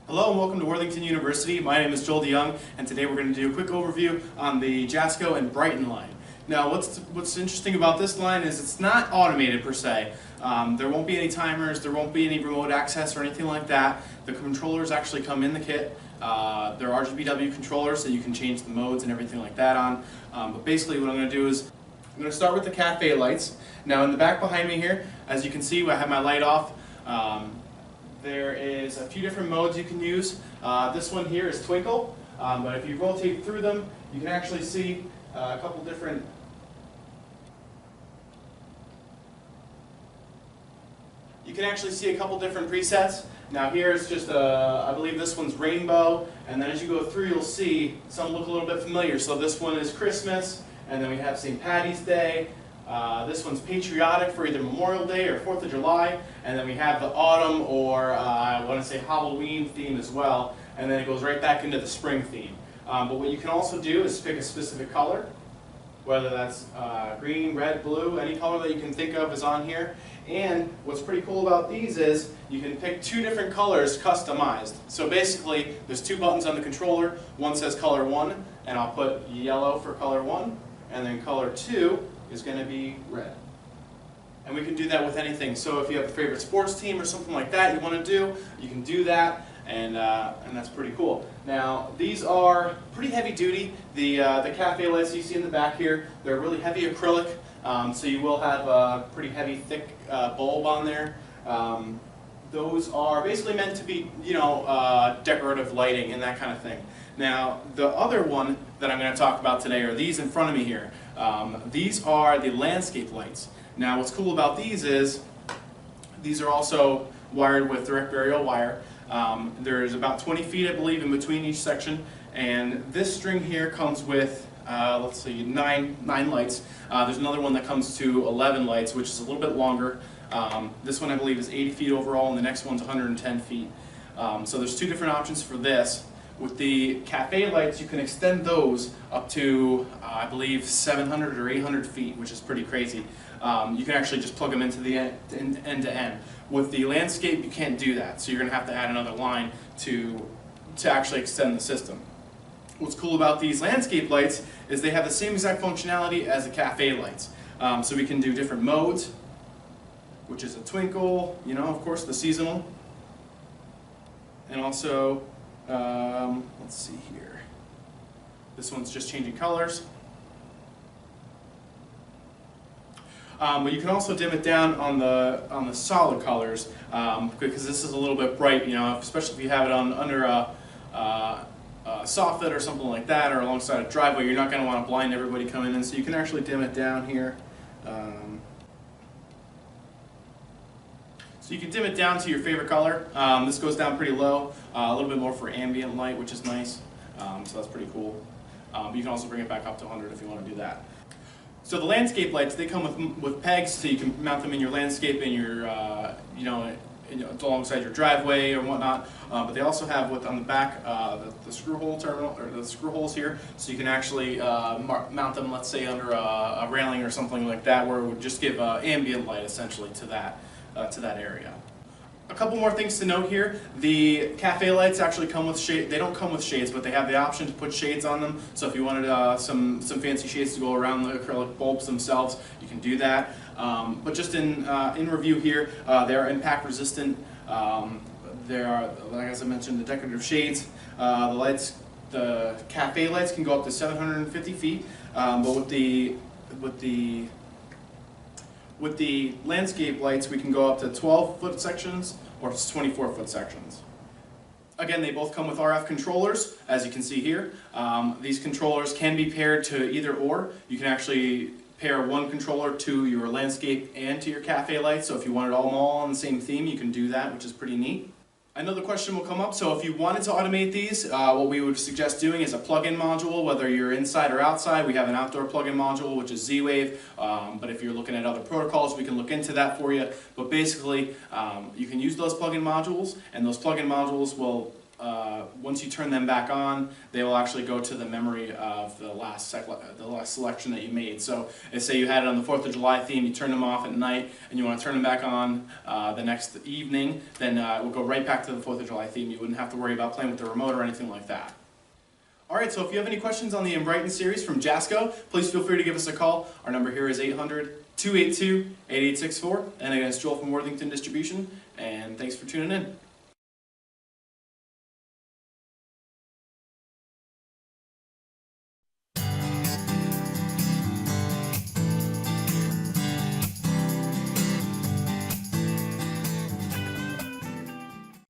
Hello and welcome to Worthington University. My name is Joel DeYoung, and today we're going to do a quick overview on the Jasco and Enbrighten line. Now what's interesting about this line is it's not automated per se. There won't be any timers, there won't be any remote access or anything like that. The controllers actually come in the kit. They're RGBW controllers, so you can change the modes and everything like that on. But basically what I'm going to do is I'm going to start with the cafe lights. Now in the back behind me here, as you can see, I have my light off. There is a few different modes you can use. This one here is twinkle, but if you rotate through them, you can actually see a couple different presets. Now here is just I believe this one's rainbow, and then as you go through you'll see some look a little bit familiar. So this one is Christmas, and then we have St. Patty's Day. This one's patriotic for either Memorial Day or 4th of July, and then we have the autumn or I want to say Halloween theme as well, and then it goes right back into the spring theme. But what you can also do is pick a specific color, whether that's green, red, blue, any color that you can think of is on here. And what's pretty cool about these is you can pick two different colors customized. So basically there's two buttons on the controller. One says color 1, and I'll put yellow for color 1, and then color 2 is going to be red. And we can do that with anything. So if you have a favorite sports team or something like that you want to do, you can do that, and that's pretty cool. Now these are pretty heavy duty. The cafe lights you see in the back here, they're really heavy acrylic, so you will have a pretty heavy, thick bulb on there. Those are basically meant to be, decorative lighting and that kind of thing. Now, the other one that I'm going to talk about today are these in front of me here. These are the landscape lights. Now, what's cool about these is these are also wired with direct burial wire. There's about 20 feet, I believe, in between each section, and this string here comes with let's see, nine lights. There's another one that comes to 11 lights, which is a little bit longer. This one I believe is 80 feet overall, and the next one's 110 feet. So there's two different options for this. With the cafe lights, you can extend those up to, I believe, 700 or 800 feet, which is pretty crazy. You can actually just plug them into the end to end. With the landscape, you can't do that, so you're going to have to add another line to actually extend the system. What's cool about these landscape lights is they have the same exact functionality as the cafe lights. So we can do different modes, which is a twinkle, of course, the seasonal, and also, let's see here, this one's just changing colors. But you can also dim it down on the solid colors, because this is a little bit bright, especially if you have it under a soffit or something like that, or alongside a driveway. You're not going to want to blind everybody coming in, so you can actually dim it down here. So you can dim it down to your favorite color. This goes down pretty low, a little bit more for ambient light, which is nice. So that's pretty cool. You can also bring it back up to 100 if you want to do that. So the landscape lights, they come with pegs, so you can mount them in your landscape, in your, alongside your driveway or whatnot. But they also have on the back the screw hole terminal, or the screw holes here, so you can actually mount them, let's say, under a railing or something like that, where it would just give ambient light essentially to that area. A couple more things to note here. The cafe lights actually come with shade. They don't come with shades, but they have the option to put shades on them. So if you wanted some fancy shades to go around the acrylic bulbs themselves, you can do that. But just in review here, they are impact resistant. There are, like as I mentioned, the decorative shades. The cafe lights can go up to 750 feet, but with the landscape lights, we can go up to 12-foot sections or 24-foot sections. Again, they both come with RF controllers, as you can see here. These controllers can be paired to either or. You can actually pair one controller to your landscape and to your cafe lights, so if you wanted them all on the same theme, you can do that, which is pretty neat. I know the question will come up, so if you wanted to automate these, what we would suggest doing is a plug-in module, whether you're inside or outside. We have an outdoor plug-in module, which is Z-Wave, but if you're looking at other protocols, we can look into that for you. But basically, you can use those plug-in modules, and those plug-in modules will, once you turn them back on, they will actually go to the memory of the last selection that you made. So if say you had it on the 4th of July theme, you turn them off at night, and you want to turn them back on the next evening, then it will go right back to the 4th of July theme. You wouldn't have to worry about playing with the remote or anything like that. Alright, so if you have any questions on the Enbrighten series from Jasco, please feel free to give us a call. Our number here is 800-282-8864. And again, it's Joel from Worthington Distribution, and thanks for tuning in.